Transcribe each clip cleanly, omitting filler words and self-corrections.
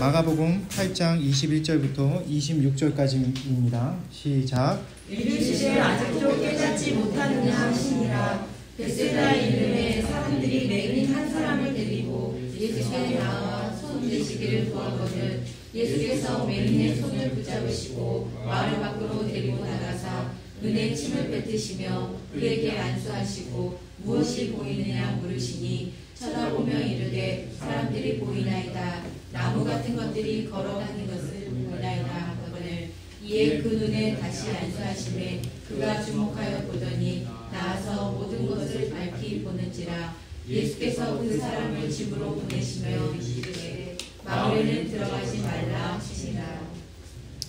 마가복음 8장 21절부터 26절까지입니다. 시작. 이르시되 아직도 깨닫지 못하느냐 하시니라. 베세다 이름에 사람들이 맹인 한 사람을 데리고 예수께 나와 손 대시기를 구하거든 예수께서 맹인의 손을 붙잡으시고 마을 밖으로 데리고 나가사 눈에 침을 뱉으시며 그에게 안수하시고 무엇이 보이느냐 물으시니 쳐다보며 이르되 사람들이 보이나이다. 나무 같은 것들이 걸어가는 것을 보이나이다 하거늘 이에 그 눈에 다시 안수하시매 그가 주목하여 보더니 나아서 모든 것을 밝히 보는지라. 예수께서 그 사람을 집으로 보내시며 이르시되 마을에는 들어가지 말라 하시니라.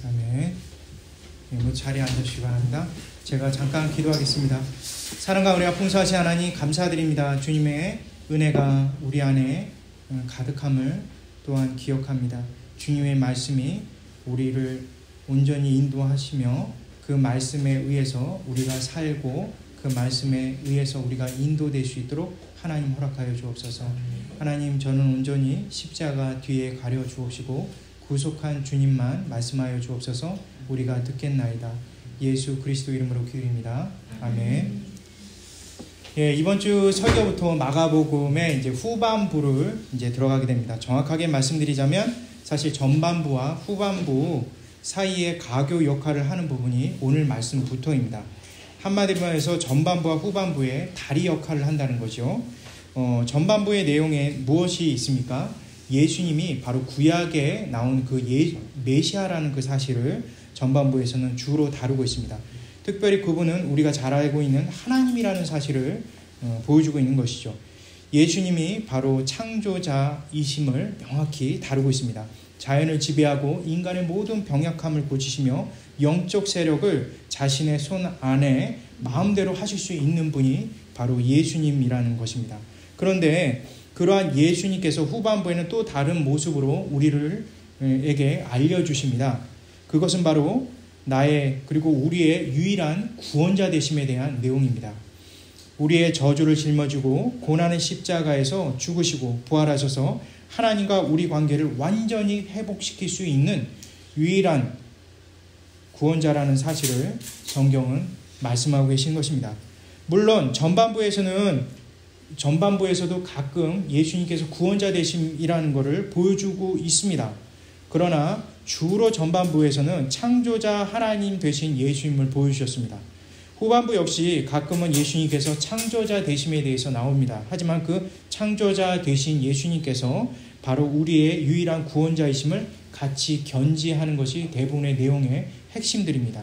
아멘. 자리에 앉으시기 바랍니다. 제가 잠깐 기도하겠습니다. 사랑과 은혜가 풍성하신 하나님 감사드립니다. 주님의 은혜가 우리 안에 가득함을 또한 기억합니다. 주님의 말씀이 우리를 온전히 인도하시며 그 말씀에 의해서 우리가 살고 그 말씀에 의해서 우리가 인도될 수 있도록 하나님 허락하여 주옵소서. 하나님, 저는 온전히 십자가 뒤에 가려 주옵시고 구속한 주님만 말씀하여 주옵소서. 우리가 듣겠나이다. 예수 그리스도 이름으로 기도드립니다. 아멘. 이번 주 설교부터 마가복음의 이제 후반부를 이제 들어가게 됩니다. 정확하게 말씀드리자면 사실 전반부와 후반부 사이에 가교 역할을 하는 부분이 오늘 말씀부터입니다. 한마디로 해서 전반부와 후반부에 다리 역할을 한다는 거죠. 전반부의 내용에 무엇이 있습니까? 예수님이 바로 구약에 나온 그 메시아라는 그 사실을 전반부에서는 주로 다루고 있습니다. 특별히 그분은 우리가 잘 알고 있는 하나님이라는 사실을 보여주고 있는 것이죠. 예수님이 바로 창조자이심을 명확히 다루고 있습니다. 자연을 지배하고 인간의 모든 병약함을 고치시며 영적 세력을 자신의 손 안에 마음대로 하실 수 있는 분이 바로 예수님이라는 것입니다. 그런데 그러한 예수님께서 후반부에는 또 다른 모습으로 우리에게 알려주십니다. 그것은 바로 나의 그리고 우리의 유일한 구원자 되심에 대한 내용입니다. 우리의 저주를 짊어지고 고난의 십자가에서 죽으시고 부활하셔서 하나님과 우리 관계를 완전히 회복시킬 수 있는 유일한 구원자라는 사실을 성경은 말씀하고 계신 것입니다. 물론 전반부에서도 가끔 예수님께서 구원자 되심이라는 것을 보여주고 있습니다. 그러나 주로 전반부에서는 창조자 하나님 되신 예수님을 보여주셨습니다. 후반부 역시 가끔은 예수님께서 창조자 되심에 대해서 나옵니다. 하지만 그 창조자 되신 예수님께서 바로 우리의 유일한 구원자이심을 같이 견지하는 것이 대부분의 내용의 핵심들입니다.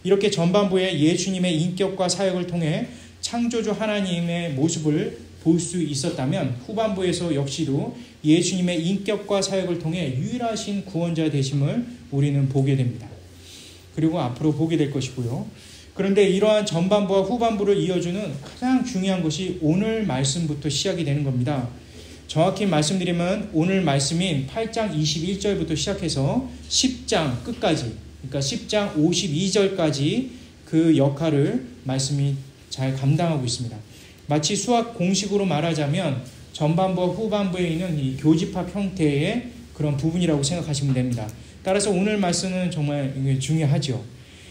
이렇게 전반부에 예수님의 인격과 사역을 통해 창조주 하나님의 모습을 볼 수 있었다면 후반부에서 역시도 예수님의 인격과 사역을 통해 유일하신 구원자 되심을 우리는 보게 됩니다. 그리고 앞으로 보게 될 것이고요. 그런데 이러한 전반부와 후반부를 이어주는 가장 중요한 것이 오늘 말씀부터 시작이 되는 겁니다. 정확히 말씀드리면 오늘 말씀인 8장 21절부터 시작해서 10장 끝까지, 그러니까 10장 52절까지 그 역할을 말씀이 잘 감당하고 있습니다. 마치 수학 공식으로 말하자면 전반부와 후반부에 있는 이 교집합 형태의 그런 부분이라고 생각하시면 됩니다. 따라서 오늘 말씀은 정말 중요하죠.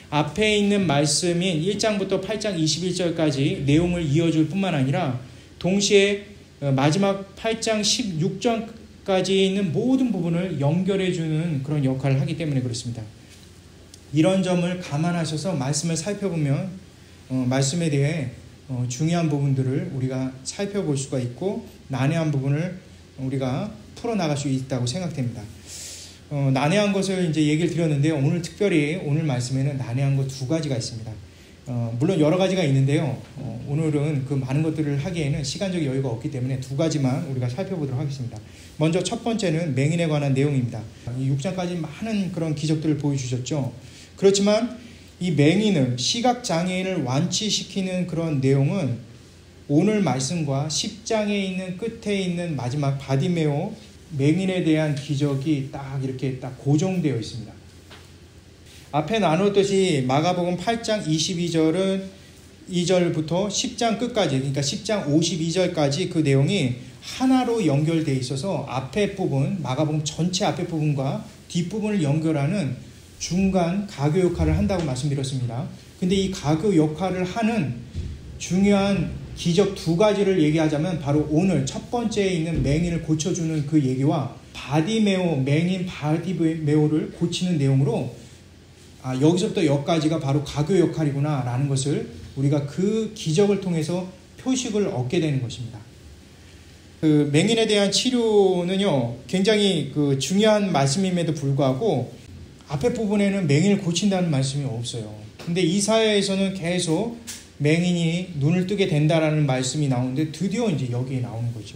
앞에 있는 말씀인 1장부터 8장 21절까지 내용을 이어줄 뿐만 아니라 동시에 마지막 8장 16절까지 있는 모든 부분을 연결해주는 그런 역할을 하기 때문에 그렇습니다. 이런 점을 감안하셔서 말씀을 살펴보면 말씀에 대해 중요한 부분들을 우리가 살펴볼 수가 있고 난해한 부분을 우리가 풀어나갈 수 있다고 생각됩니다. 난해한 것을 이제 얘기를 드렸는데요. 오늘 특별히 오늘 말씀에는 난해한 것 두 가지가 있습니다. 물론 여러 가지가 있는데요. 오늘은 그 많은 것들을 하기에는 시간적 여유가 없기 때문에 두 가지만 우리가 살펴보도록 하겠습니다. 먼저 첫 번째는 맹인에 관한 내용입니다. 이 6장까지 많은 그런 기적들을 보여주셨죠. 그렇지만 이 맹인을, 시각장애인을 완치시키는 그런 내용은 오늘 말씀과 10장에 있는 끝에 있는 마지막 바디메오 맹인에 대한 기적이 딱 이렇게 딱 고정되어 있습니다. 앞에 나눴듯이 마가복음 8장 22절은 52절부터 10장 끝까지, 그러니까 10장 52절까지 그 내용이 하나로 연결되어 있어서 앞에 부분, 마가복음 전체 앞에 부분과 뒷부분을 연결하는 중간 가교 역할을 한다고 말씀드렸습니다. 근데 이 가교 역할을 하는 중요한 기적 두 가지를 얘기하자면 바로 오늘 첫 번째에 있는 맹인을 고쳐주는 그 얘기와 바디메오, 맹인 바디메오를 고치는 내용으로 여기서부터 여기까지가 바로 가교 역할이구나 라는 것을 우리가 그 기적을 통해서 표식을 얻게 되는 것입니다. 그 맹인에 대한 치료는요 굉장히 그 중요한 말씀임에도 불구하고 앞에 부분에는 맹인을 고친다는 말씀이 없어요. 근데 이사야에서는 계속 맹인이 눈을 뜨게 된다라는 말씀이 나오는데 드디어 이제 여기에 나오는 거죠.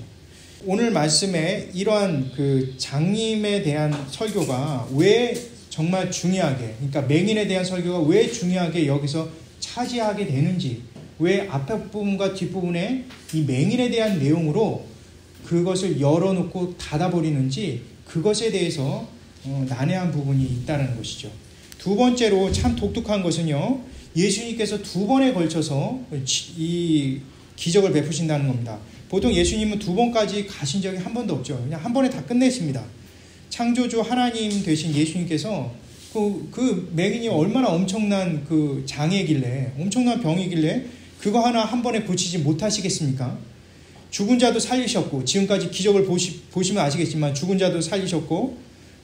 오늘 말씀에 이러한 그 장님에 대한 설교가 왜 정말 중요하게, 그러니까 맹인에 대한 설교가 왜 중요하게 여기서 차지하게 되는지, 왜 앞에 부분과 뒷부분에 이 맹인에 대한 내용으로 그것을 열어놓고 닫아버리는지 그것에 대해서 난해한 부분이 있다는 것이죠. 두 번째로 참 독특한 것은요, 예수님께서 두 번에 걸쳐서 이 기적을 베푸신다는 겁니다. 보통 예수님은 두 번까지 가신 적이 한 번도 없죠. 그냥 한 번에 다 끝내십니다. 창조주 하나님 되신 예수님께서 그 맹인이 얼마나 엄청난 그 장애길래, 엄청난 병이길래 그거 하나 한 번에 고치지 못하시겠습니까? 죽은 자도 살리셨고, 지금까지 기적을 보시면 아시겠지만 죽은 자도 살리셨고,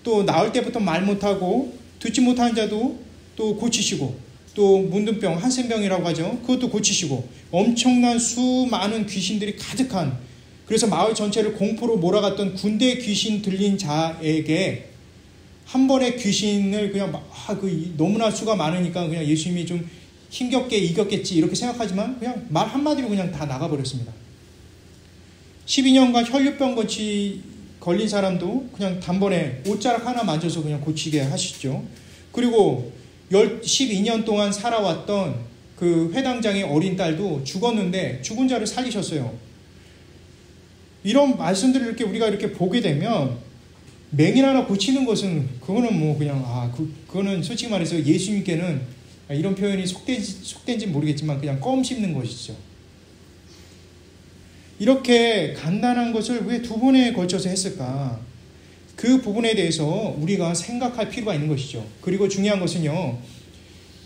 또 나올 때부터 말 못하고 듣지 못하는 자도 또 고치시고, 또 문둥병, 한센병이라고 하죠. 그것도 고치시고, 엄청난 수많은 귀신들이 가득한, 그래서 마을 전체를 공포로 몰아갔던 군대 귀신 들린 자에게 한 번에 귀신을 그냥 너무나 수가 많으니까 그냥 예수님이 좀 힘겹게 이겼겠지 이렇게 생각하지만 그냥 말 한마디로 그냥 다 나가버렸습니다. 12년간 혈류병 걸린 사람도 그냥 단번에 옷자락 하나 만져서 그냥 고치게 하시죠. 그리고 12년 동안 살아왔던 그 회당장의 어린 딸도 죽었는데 죽은 자를 살리셨어요. 이런 말씀들을 이렇게 우리가 이렇게 보게 되면 맹인 하나 고치는 것은 그거는 뭐 그냥 그거는 솔직히 말해서 예수님께는 이런 표현이 속된지 모르겠지만 그냥 껌 씹는 것이죠. 이렇게 간단한 것을 왜 두 번에 걸쳐서 했을까? 그 부분에 대해서 우리가 생각할 필요가 있는 것이죠. 그리고 중요한 것은요,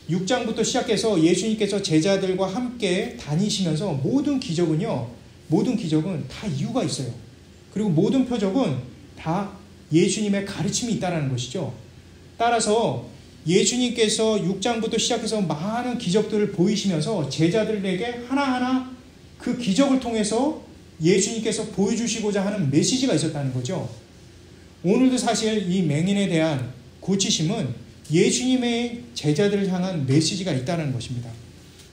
6장부터 시작해서 예수님께서 제자들과 함께 다니시면서 모든 기적은 다 이유가 있어요. 그리고 모든 표적은 다 예수님의 가르침이 있다는 것이죠. 따라서 예수님께서 6장부터 시작해서 많은 기적들을 보이시면서 제자들에게 하나하나 그 기적을 통해서 예수님께서 보여주시고자 하는 메시지가 있었다는 거죠. 오늘도 사실 이 맹인에 대한 고치심은 예수님의 제자들을 향한 메시지가 있다는 것입니다.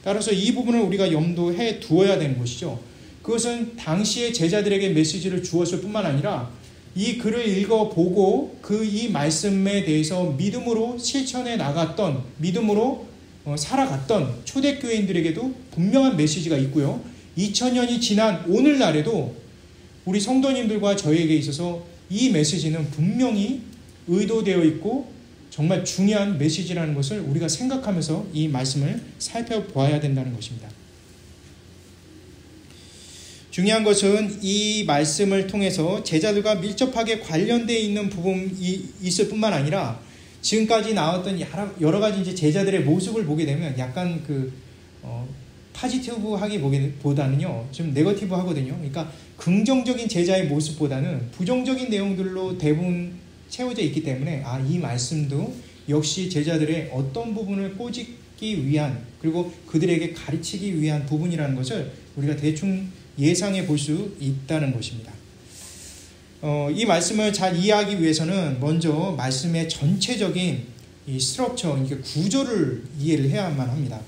따라서 이 부분을 우리가 염두해 두어야 되는 것이죠. 그것은 당시의 제자들에게 메시지를 주었을 뿐만 아니라 이 글을 읽어보고 이 말씀에 대해서 믿음으로 실천해 나갔던, 믿음으로 살아갔던 초대교인들에게도 분명한 메시지가 있고요. 2000년이 지난 오늘날에도 우리 성도님들과 저희에게 있어서 이 메시지는 분명히 의도되어 있고 정말 중요한 메시지라는 것을 우리가 생각하면서 이 말씀을 살펴보아야 된다는 것입니다. 중요한 것은 이 말씀을 통해서 제자들과 밀접하게 관련되어 있는 부분이 있을 뿐만 아니라 지금까지 나왔던 여러 가지 이제 제자들의 모습을 보게 되면 약간 파지티브 하기보다는요, 좀 네거티브 하거든요. 그러니까 긍정적인 제자의 모습보다는 부정적인 내용들로 대부분 채워져 있기 때문에 이 말씀도 역시 제자들의 어떤 부분을 꼬집기 위한, 그리고 그들에게 가르치기 위한 부분이라는 것을 우리가 대충 예상해 볼 수 있다는 것입니다. 이 말씀을 잘 이해하기 위해서는 먼저 말씀의 전체적인 이 스트럭처, 그러니까 구조를 이해를 해야만 합니다.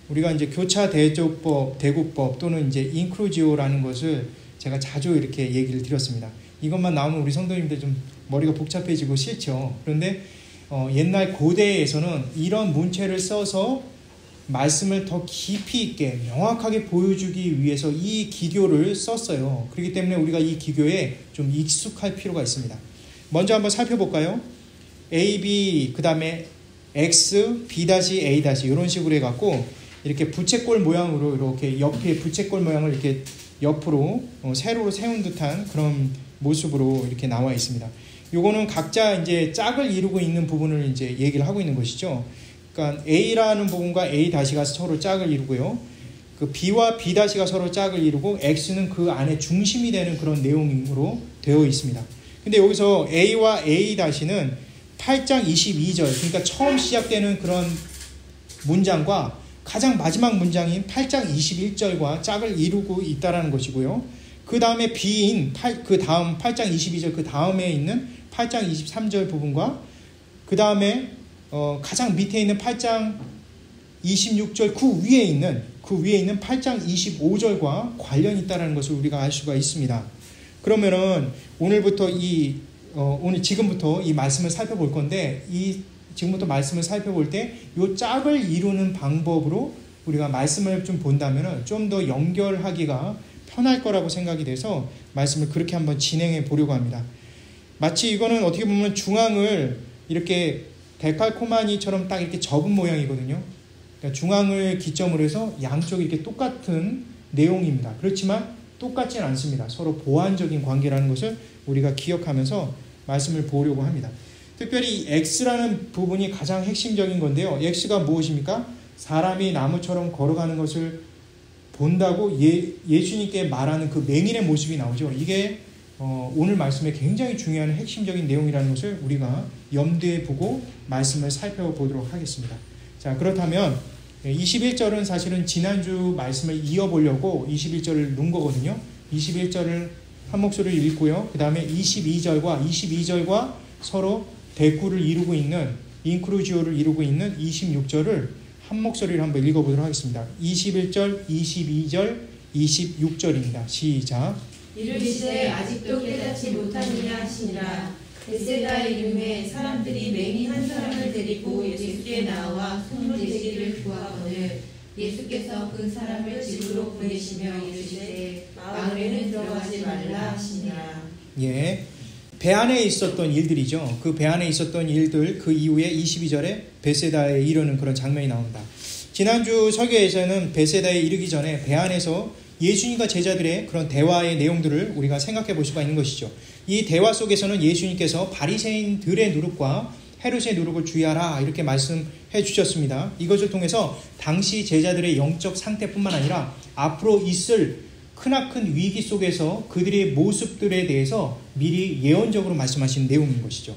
우리가 이제 교차 대조법, 대국법 또는 이제 인크루지오라는 것을 제가 자주 이렇게 얘기를 드렸습니다. 이것만 나오면 우리 성도님들 좀 머리가 복잡해지고 싫죠. 그런데 옛날 고대에서는 이런 문체를 써서 말씀을 더 깊이 있게 명확하게 보여주기 위해서 이 기교를 썼어요. 그렇기 때문에 우리가 이 기교에 좀 익숙할 필요가 있습니다. 먼저 한번 살펴볼까요? A, B, 그 다음에 X, B-A- 이런 식으로 해갖고 이렇게 부채꼴 모양으로 이렇게 옆에 부채꼴 모양을 이렇게 옆으로 세로로 세운 듯한 그런 모습으로 이렇게 나와 있습니다. 요거는 각자 이제 짝을 이루고 있는 부분을 이제 얘기를 하고 있는 것이죠. 그러니까 A라는 부분과 A-가 서로 짝을 이루고요. 그 B와 B-가 서로 짝을 이루고 X는 그 안에 중심이 되는 그런 내용으로 되어 있습니다. 근데 여기서 A와 A-는 8장 22절, 그러니까 처음 시작되는 그런 문장과 가장 마지막 문장인 8장 21절과 짝을 이루고 있다는 것이고요. 그 다음에 B인 그 다음 8장 22절 그 다음에 있는 8장 23절 부분과 그 다음에 가장 밑에 있는 8장 26절 그 위에 있는 8장 25절과 관련이 있다는 것을 우리가 알 수가 있습니다. 그러면은 오늘부터 지금부터 이 말씀을 살펴볼 건데 지금부터 말씀을 살펴볼 때 이 짝을 이루는 방법으로 우리가 말씀을 좀 본다면은 좀 더 연결하기가 편할 거라고 생각이 돼서 말씀을 그렇게 한번 진행해 보려고 합니다. 마치 이거는 어떻게 보면 중앙을 이렇게 데칼코마니처럼 딱 이렇게 접은 모양이거든요. 그러니까 중앙을 기점으로 해서 양쪽이 이렇게 똑같은 내용입니다. 그렇지만 똑같지는 않습니다. 서로 보완적인 관계라는 것을 우리가 기억하면서 말씀을 보려고 합니다. 특별히 X라는 부분이 가장 핵심적인 건데요. X가 무엇입니까? 사람이 나무처럼 걸어가는 것을 본다고 예수님께 말하는 그 맹인의 모습이 나오죠. 이게 오늘 말씀에 굉장히 중요한 핵심적인 내용이라는 것을 우리가 염두에 두고 말씀을 살펴보도록 하겠습니다. 자, 그렇다면 21절은 사실은 지난주 말씀을 이어보려고 21절을 놓은 거거든요. 21절을 한 목소리를 읽고요. 그 다음에 22절과 서로 대꾸를 이루고 있는 인크루지오를 이루고 있는 26절을 한 목소리를 한번 읽어보도록 하겠습니다. 21절, 22절, 26절입니다. 시작. 이르시되 아직도 깨닫지 못하느냐 하시니라. 베세다 이름에 사람들이 맹인 한 사람을 데리고 예수께 나와 손을 대시기를 구하거늘 예수께서 그 사람을 집으로 보내시며 이르시되 마을에는 들어가지 말라 하시니라. 예, 배 안에 있었던 일들이죠. 그 배 안에 있었던 일들, 그 이후에 22절에 베세다에 이르는 그런 장면이 나온다. 지난주 설교에서는 베세다에 이르기 전에 배 안에서 예수님과 제자들의 그런 대화의 내용들을 우리가 생각해 볼 수가 있는 것이죠. 이 대화 속에서는 예수님께서 바리새인들의 누룩과 헤롯의 누룩을 주의하라 이렇게 말씀해 주셨습니다. 이것을 통해서 당시 제자들의 영적 상태뿐만 아니라 앞으로 있을 크나큰 위기 속에서 그들의 모습들에 대해서 미리 예언적으로 말씀하신 내용인 것이죠.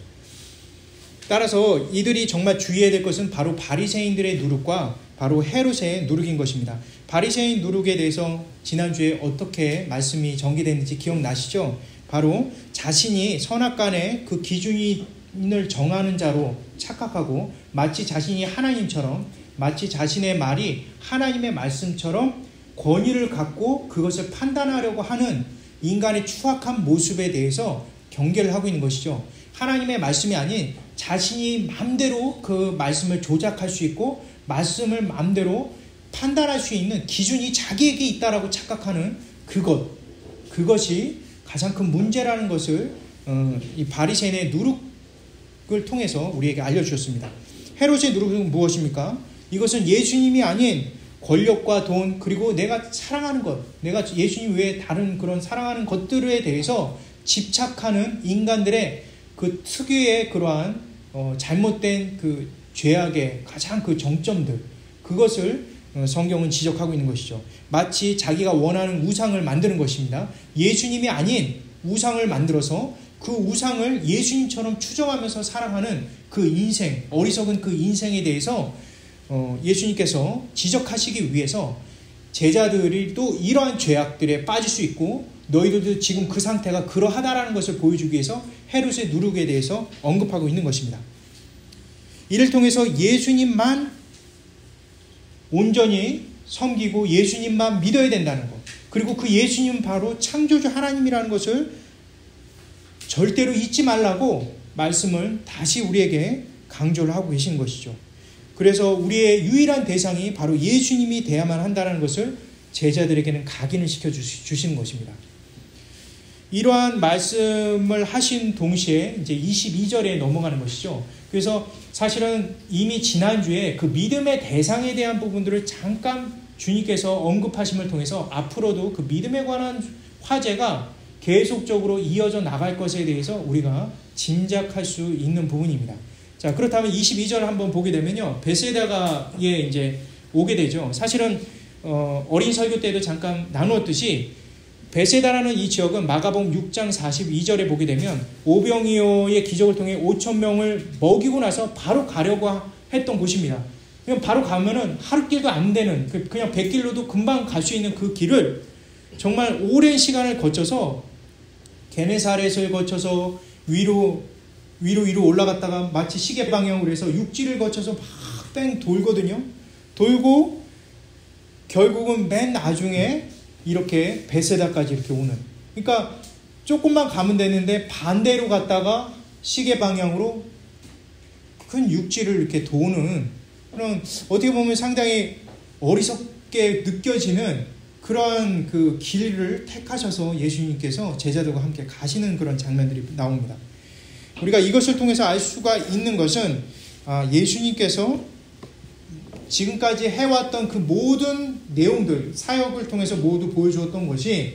따라서 이들이 정말 주의해야 될 것은 바로 바리새인들의 누룩과 바로 헤롯의 누룩인 것입니다. 바리새인 누룩에 대해서 지난주에 어떻게 말씀이 전개됐는지 기억나시죠? 바로 자신이 선악간의 그 기준을 정하는 자로 착각하고 마치 자신이 하나님처럼, 마치 자신의 말이 하나님의 말씀처럼 권위를 갖고 그것을 판단하려고 하는 인간의 추악한 모습에 대해서 경계를 하고 있는 것이죠. 하나님의 말씀이 아닌 자신이 마음대로 그 말씀을 조작할 수 있고 말씀을 마음대로 판단할 수 있는 기준이 자기에게 있다라고 착각하는 그것이 가장 큰 문제라는 것을 이 바리새인의 누룩을 통해서 우리에게 알려주셨습니다. 헤롯의 누룩은 무엇입니까? 이것은 예수님이 아닌 권력과 돈, 그리고 내가 사랑하는 것, 내가 예수님 외에 다른 그런 사랑하는 것들에 대해서 집착하는 인간들의 그 특유의 그러한 잘못된 그 죄악의 가장 그 정점들, 그것을 성경은 지적하고 있는 것이죠. 마치 자기가 원하는 우상을 만드는 것입니다. 예수님이 아닌 우상을 만들어서 그 우상을 예수님처럼 추정하면서 살아가는 그 인생, 어리석은 그 인생에 대해서 예수님께서 지적하시기 위해서 제자들이 또 이러한 죄악들에 빠질 수 있고 너희들도 지금 그 상태가 그러하다라는 것을 보여주기 위해서 헤롯의 누룩에 대해서 언급하고 있는 것입니다. 이를 통해서 예수님만 온전히 섬기고 예수님만 믿어야 된다는 것, 그리고 그 예수님은 바로 창조주 하나님이라는 것을 절대로 잊지 말라고 말씀을 다시 우리에게 강조를 하고 계신 것이죠. 그래서 우리의 유일한 대상이 바로 예수님이 돼야만 한다는 것을 제자들에게는 각인을 시켜주시는 것입니다. 이러한 말씀을 하신 동시에 이제 22절에 넘어가는 것이죠. 그래서 사실은 이미 지난주에 그 믿음의 대상에 대한 부분들을 잠깐 주님께서 언급하심을 통해서 앞으로도 그 믿음에 관한 화제가 계속적으로 이어져 나갈 것에 대해서 우리가 짐작할 수 있는 부분입니다. 자, 그렇다면 22절을 한번 보게 되면요. 베세다가에 이제 오게 되죠. 사실은 어린 설교 때도 잠깐 나누었듯이 베세다라는 이 지역은 마가복음 6장 42절에 보게 되면 오병이어의 기적을 통해 5,000명을 먹이고 나서 바로 가려고 했던 곳입니다. 그냥 바로 가면은 하루 길도 안 되는 그냥 100길로도 금방 갈 수 있는 그 길을 정말 오랜 시간을 거쳐서 게네사렛을 거쳐서 위로 올라갔다가 마치 시계 방향으로 해서 육지를 거쳐서 막 뺑 돌거든요. 돌고 결국은 맨 나중에 이렇게 베세다까지 이렇게 오는. 그러니까 조금만 가면 되는데 반대로 갔다가 시계 방향으로 큰 육지를 이렇게 도는 그런 어떻게 보면 상당히 어리석게 느껴지는 그런 그 길을 택하셔서 예수님께서 제자들과 함께 가시는 그런 장면들이 나옵니다. 우리가 이것을 통해서 알 수가 있는 것은 예수님께서 지금까지 해왔던 그 모든 내용들, 사역을 통해서 모두 보여주었던 것이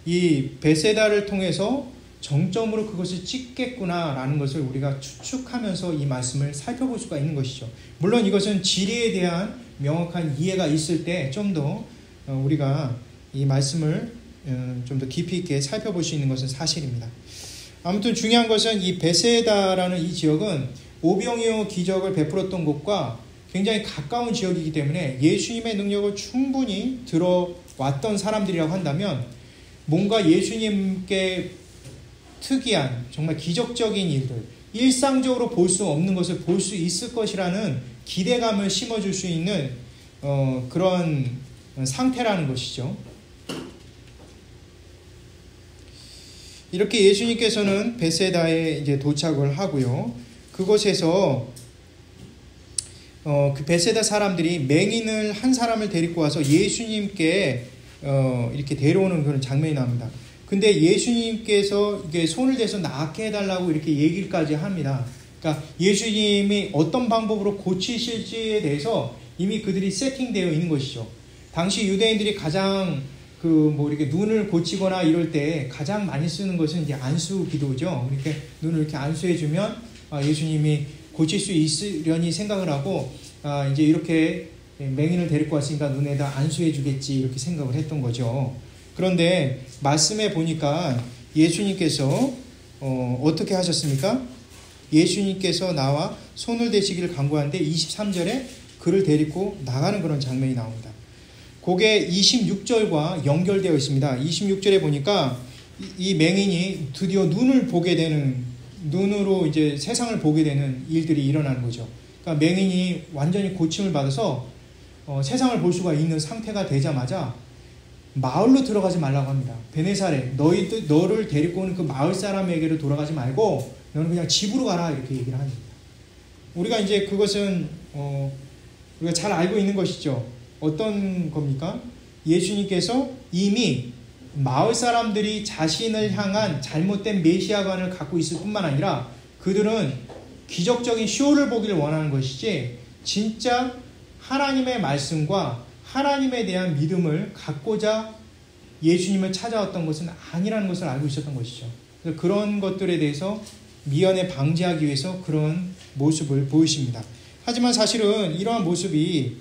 이 베세다를 통해서 정점으로 그것을 찍겠구나라는 것을 우리가 추측하면서 이 말씀을 살펴볼 수가 있는 것이죠. 물론 이것은 진리에 대한 명확한 이해가 있을 때 좀 더 우리가 이 말씀을 좀 더 깊이 있게 살펴볼 수 있는 것은 사실입니다. 아무튼 중요한 것은 이 베세다라는 이 지역은 오병이어 기적을 베풀었던 곳과 굉장히 가까운 지역이기 때문에 예수님의 능력을 충분히 들어왔던 사람들이라고 한다면 뭔가 예수님께 특이한 정말 기적적인 일들, 일상적으로 볼 수 없는 것을 볼 수 있을 것이라는 기대감을 심어줄 수 있는 그런 상태라는 것이죠. 이렇게 예수님께서는 베세다에 이제 도착을 하고요. 그곳에서 그 베세다 사람들이 맹인을 한 사람을 데리고 와서 예수님께 이렇게 데려오는 그런 장면이 나옵니다. 근데 예수님께서 이게 손을 대서 낫게 해달라고 이렇게 얘기까지 합니다. 그러니까 예수님이 어떤 방법으로 고치실지에 대해서 이미 그들이 세팅되어 있는 것이죠. 당시 유대인들이 가장 이렇게 눈을 고치거나 이럴 때 가장 많이 쓰는 것은 이제 안수 기도죠. 이렇게 눈을 이렇게 안수해주면 예수님이 고칠 수 있으려니 생각을 하고 이제 이렇게 맹인을 데리고 왔으니까 눈에다 안수해주겠지 이렇게 생각을 했던 거죠. 그런데 말씀에 보니까 예수님께서 어떻게 하셨습니까? 예수님께서 나와 손을 대시기를 간구하는데 23절에 그를 데리고 나가는 그런 장면이 나옵니다. 그게 26절과 연결되어 있습니다. 26절에 보니까 이 맹인이 드디어 눈을 보게 되는, 눈으로 이제 세상을 보게 되는 일들이 일어나는 거죠. 그러니까 맹인이 완전히 고침을 받아서 세상을 볼 수가 있는 상태가 되자마자 마을로 들어가지 말라고 합니다. 베네사렛, 너를 데리고 오는 그 마을 사람에게로 돌아가지 말고 너는 그냥 집으로 가라 이렇게 얘기를 합니다. 우리가 이제 그것은 우리가 잘 알고 있는 것이죠. 어떤 겁니까? 예수님께서 이미 마을 사람들이 자신을 향한 잘못된 메시아관을 갖고 있을 뿐만 아니라 그들은 기적적인 쇼를 보기를 원하는 것이지 진짜 하나님의 말씀과 하나님에 대한 믿음을 갖고자 예수님을 찾아왔던 것은 아니라는 것을 알고 있었던 것이죠. 그런 것들에 대해서 미연에 방지하기 위해서 그런 모습을 보이십니다. 하지만 사실은 이러한 모습이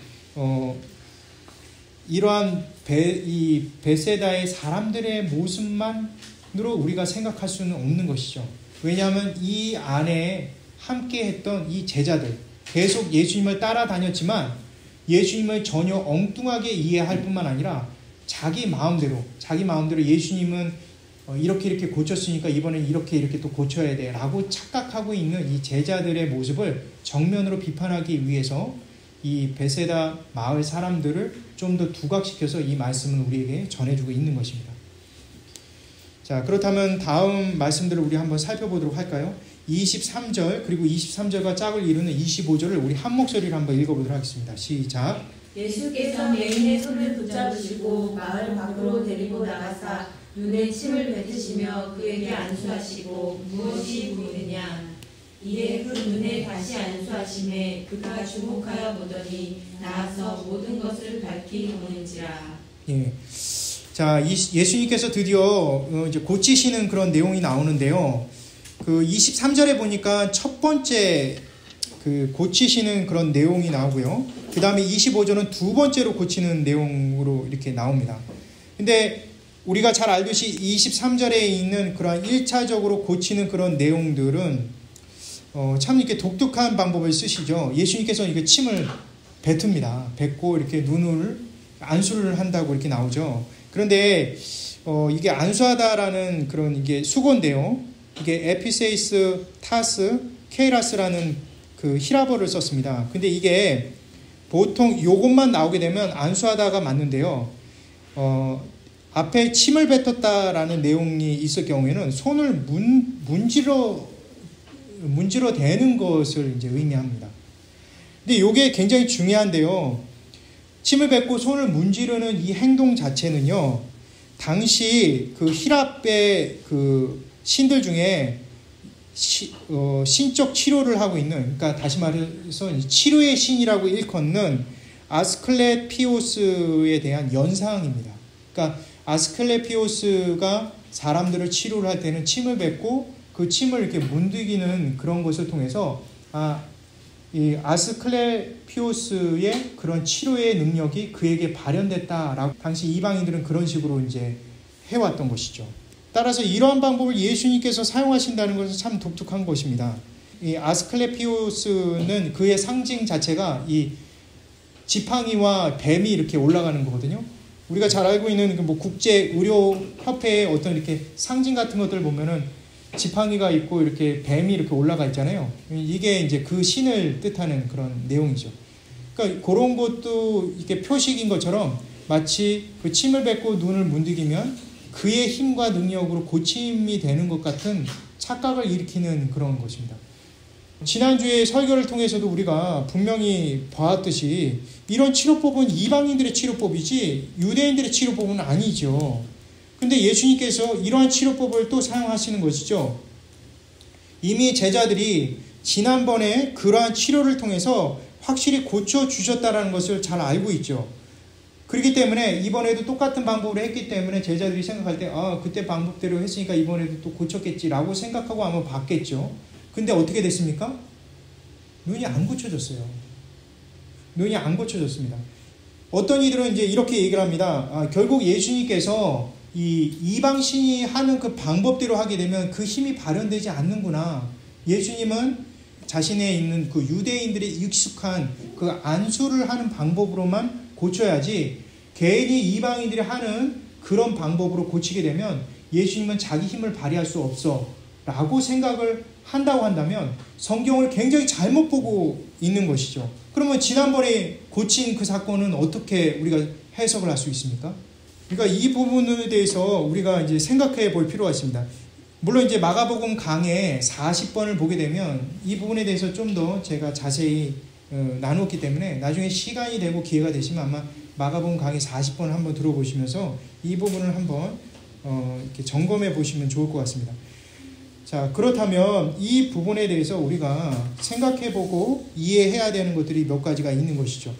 이러한 이 베세다의 사람들의 모습만으로 우리가 생각할 수는 없는 것이죠. 왜냐하면 이 안에 함께 했던 이 제자들 계속 예수님을 따라다녔지만 예수님을 전혀 엉뚱하게 이해할 뿐만 아니라 자기 마음대로 예수님은 이렇게 고쳤으니까 이번엔 이렇게 또 고쳐야 돼 라고 착각하고 있는 이 제자들의 모습을 정면으로 비판하기 위해서 이 베세다 마을 사람들을 좀 더 두각시켜서 이 말씀을 우리에게 전해주고 있는 것입니다. 자, 그렇다면 다음 말씀들을 우리 한번 살펴보도록 할까요? 23절 그리고 23절과 짝을 이루는 25절을 우리 한 목소리로 한번 읽어보도록 하겠습니다. 시작. 예수께서 맹인의 손을 붙잡으시고 마을 밖으로 데리고 나가사 눈에 침을 뱉으시며 그에게 안수하시고 무엇이 보이느냐. 이에 그 눈에 다시 안수하심에 그가 주목하여 보더니 나아서 모든 것을 밝히 보는지라. 예. 자, 예수님께서 드디어 이제 고치시는 그런 내용이 나오는데요. 그 23절에 보니까 첫 번째 그 고치시는 그런 내용이 나오고요. 그 다음에 25절은 두 번째로 고치는 내용으로 이렇게 나옵니다. 근데 우리가 잘 알듯이 23절에 있는 그런 1차적으로 고치는 그런 내용들은 참 이렇게 독특한 방법을 쓰시죠. 예수님께서 이게 침을 뱉습니다. 뱉고 이렇게 눈을 안수를 한다고 이렇게 나오죠. 그런데 이게 안수하다라는 그런 이게 수고인데요. 이게 에피세이스 타스 케이라스라는 그 히라버를 썼습니다. 근데 이게 보통 요것만 나오게 되면 안수하다가 맞는데요. 앞에 침을 뱉었다라는 내용이 있을 경우에는 손을 문지러 대는 것을 이제 의미합니다. 근데 이게 굉장히 중요한데요. 침을 뱉고 손을 문지르는 이 행동 자체는요, 당시 그 히랍의 그 신들 중에 신적 치료를 하고 있는, 그러니까 다시 말해서 치료의 신이라고 일컫는 아스클레피오스에 대한 연상입니다. 그러니까 아스클레피오스가 사람들을 치료를 할 때는 침을 뱉고 그 침을 이렇게 문득이는 그런 것을 통해서 이 아스클레피오스의 그런 치료의 능력이 그에게 발현됐다라고 당시 이방인들은 그런 식으로 이제 해왔던 것이죠. 따라서 이러한 방법을 예수님께서 사용하신다는 것은 참 독특한 것입니다. 이 아스클레피오스는 그의 상징 자체가 이 지팡이와 뱀이 이렇게 올라가는 거거든요. 우리가 잘 알고 있는 뭐 국제 의료 협회의 어떤 이렇게 상징 같은 것들을 보면은 지팡이가 있고 이렇게 뱀이 이렇게 올라가 있잖아요. 이게 이제 그 신을 뜻하는 그런 내용이죠. 그러니까 그런 것도 이렇게 표식인 것처럼 마치 그 침을 뱉고 눈을 문득이면 그의 힘과 능력으로 고침이 되는 것 같은 착각을 일으키는 그런 것입니다. 지난주에 설교를 통해서도 우리가 분명히 보았듯이 이런 치료법은 이방인들의 치료법이지 유대인들의 치료법은 아니죠. 근데 예수님께서 이러한 치료법을 또 사용하시는 것이죠. 이미 제자들이 지난번에 그러한 치료를 통해서 확실히 고쳐주셨다는 것을 잘 알고 있죠. 그렇기 때문에 이번에도 똑같은 방법으로 했기 때문에 제자들이 생각할 때 그때 방법대로 했으니까 이번에도 또 고쳤겠지라고 생각하고 아마 봤겠죠. 근데 어떻게 됐습니까? 눈이 안 고쳐졌어요. 눈이 안 고쳐졌습니다. 어떤 이들은 이제 이렇게 얘기를 합니다. 결국 예수님께서 이 이방신이 하는 그 방법대로 하게 되면 그 힘이 발현되지 않는구나. 예수님은 자신에 있는 그 유대인들의 익숙한 그 안수를 하는 방법으로만 고쳐야지 괜히 이방인들이 하는 그런 방법으로 고치게 되면 예수님은 자기 힘을 발휘할 수 없어 라고 생각을 한다고 한다면 성경을 굉장히 잘못 보고 있는 것이죠. 그러면 지난번에 고친 그 사건은 어떻게 우리가 해석을 할 수 있습니까? 그러니까 이 부분에 대해서 우리가 이제 생각해 볼 필요가 있습니다. 물론 이제 마가복음 강의 40번을 보게 되면 이 부분에 대해서 좀 더 제가 자세히 나눴기 때문에 나중에 시간이 되고 기회가 되시면 아마 마가복음 강의 40번을 한번 들어보시면서 이 부분을 한번 이렇게 점검해 보시면 좋을 것 같습니다. 자, 그렇다면 이 부분에 대해서 우리가 생각해 보고 이해해야 되는 것들이 몇 가지가 있는 것이죠.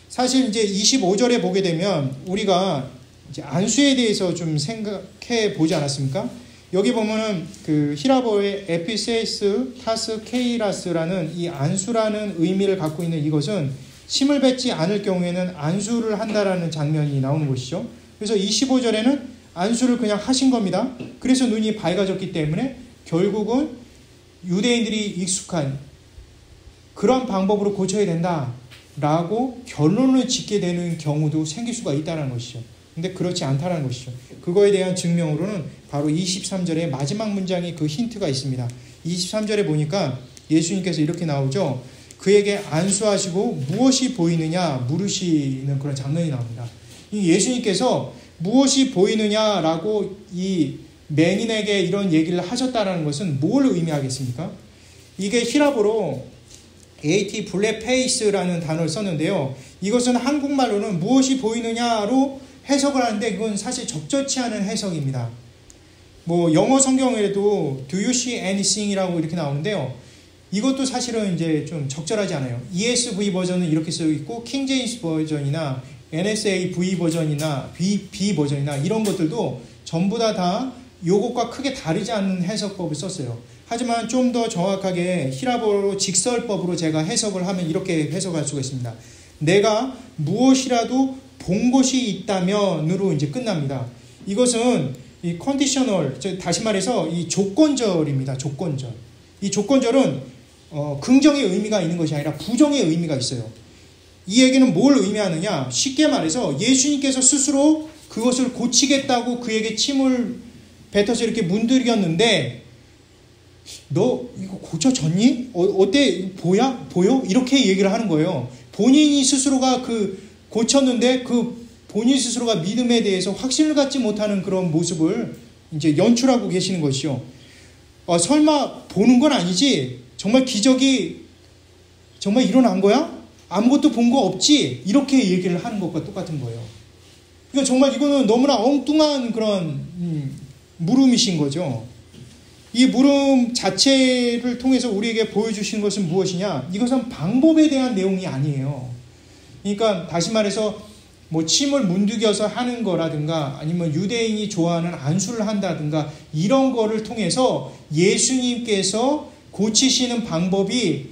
사실 이제 25절에 보게 되면 우리가 이제 안수에 대해서 좀 생각해 보지 않았습니까? 여기 보면은 그 히라보의 에피세이스 타스 케이라스라는 이 안수라는 의미를 갖고 있는 이것은 침을 뱉지 않을 경우에는 안수를 한다라는 장면이 나오는 것이죠. 그래서 25절에는 안수를 그냥 하신 겁니다. 그래서 눈이 밝아졌기 때문에 결국은 유대인들이 익숙한 그런 방법으로 고쳐야 된다라고 결론을 짓게 되는 경우도 생길 수가 있다는 것이죠. 근데 그렇지 않다는 것이죠. 그거에 대한 증명으로는 바로 23절의 마지막 문장에 그 힌트가 있습니다. 23절에 보니까 예수님께서 이렇게 나오죠. 그에게 안수하시고 무엇이 보이느냐 물으시는 그런 장면이 나옵니다. 이 예수님께서 무엇이 보이느냐라고 이 맹인에게 이런 얘기를 하셨다는 것은 뭘 의미하겠습니까? 이게 히라보로 AT 블랙페이스라는 단어를 썼는데요. 이것은 한국말로는 무엇이 보이느냐로 해석을 하는데 그건 사실 적절치 않은 해석입니다. 뭐 영어 성경에도 Do you see anything이라고 이렇게 나오는데요. 이것도 사실은 이제 좀 적절하지 않아요. ESV 버전은 이렇게 쓰여 있고 킹 제임스 버전이나 NSAV 버전이나 B 버전이나 이런 것들도 전부 다 요것과 크게 다르지 않는 해석법을 썼어요. 하지만 좀 더 정확하게 히라보로 직설법으로 제가 해석을 하면 이렇게 해석할 수가 있습니다. 내가 무엇이라도 본 것이 있다면으로 이제 끝납니다. 이것은 이 컨디셔널, 다시 말해서 이 조건절입니다. 조건절. 이 조건절은 긍정의 의미가 있는 것이 아니라 부정의 의미가 있어요. 이 얘기는 뭘 의미하느냐? 쉽게 말해서 예수님께서 스스로 그것을 고치겠다고 그에게 침을 뱉어서 이렇게 문드렸는데 너 이거 고쳐졌니? 어때? 보여? 이렇게 얘기를 하는 거예요. 본인이 스스로가 고쳤는데 본인 스스로가 믿음에 대해서 확신을 갖지 못하는 그런 모습을 이제 연출하고 계시는 것이요. 설마 보는 건 아니지? 정말 기적이 정말 일어난 거야? 아무것도 본 거 없지? 이렇게 얘기를 하는 것과 똑같은 거예요. 그러니까 정말 이거는 너무나 엉뚱한 그런 물음이신 거죠. 이 물음 자체를 통해서 우리에게 보여주시는 것은 무엇이냐? 이것은 방법에 대한 내용이 아니에요. 그러니까 다시 말해서 뭐 침을 문득여서 하는 거라든가 아니면 유대인이 좋아하는 안수를 한다든가 이런 거를 통해서 예수님께서 고치시는 방법이